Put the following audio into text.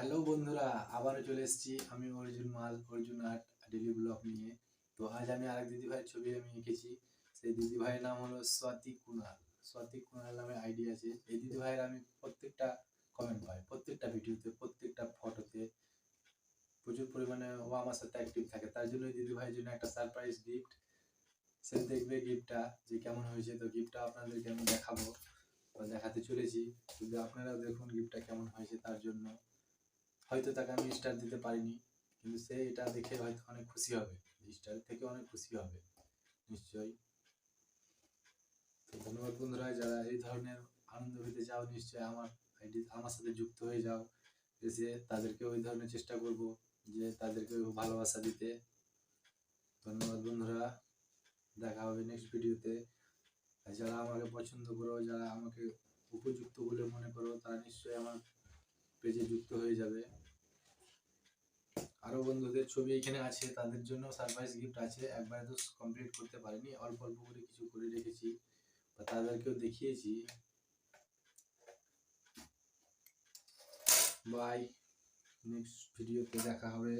Hello বন্ধুরা, আবারও চলে এসেছি আমি অর্জুন আর্ট ডেইলি ব্লগ নিয়ে। তো আজ আমি আরেক দিদিভাইয়ের ছবি আমি এঁকেছি। সেই দিদিভাইয়ের নাম হলো স্বাতী কুনাল। স্বাতী কুনাল নামে আইডি আছে। এই দিদিভাইয়ের আমি প্রত্যেকটা কমেন্ট পাই, প্রত্যেকটা ভিডিওতে, প্রত্যেকটা ফটোতে প্রচুর পরিমাণে ও আমার সাথে অ্যাক্টিভ থাকে। তার জন্য এই দিদিভাইয়ের জন্য একটা সারপ্রাইজ গিফট। সে দেখবে গিফটটা যে কেমন হয়েছে। তো গিফটটা আপনাদেরকে আমি দেখাবো বা দেখাতে চলেছি। যদি আপনারাও দেখুন গিফটটা কেমন হয়েছে। তার জন্য হয়তো তাকে আমি স্টার দিতে পারিনি, কিন্তু সে এটা দেখে হয়তো অনেক খুশি হবে, স্টার থেকে অনেক খুশি হবে নিশ্চয়ই। তো ধন্যবাদ বন্ধুরা, যারা এই ধরনের আনন্দ পেতে চাও নিশ্চয়ই আমার সাথে যুক্ত হয়ে যাও। এসে তাদেরকে ওই ধরনের চেষ্টা করব যে তাদেরকে ভালোবাসা দিতে। ধন্যবাদ বন্ধুরা, দেখা হবে নেক্সট ভিডিওতে। আর যারা আমাকে পছন্দ করো, যারা আমাকে উপযুক্ত বলে মনে করো, তারা নিশ্চয়ই আমার পেজে যুক্ত হয়ে যাবে। আরো বন্ধুদের ছবি এখানে আছে, তাদের জন্য সারপ্রাইজ গিফট আছে। একবারে তো কমপ্লিট করতে পারিনি, অল্প অল্প করে কিছু করে রেখেছি বা তাদেরকেও দেখিয়েছি। বাই, নেক্সট ভিডিওতে দেখা হবে।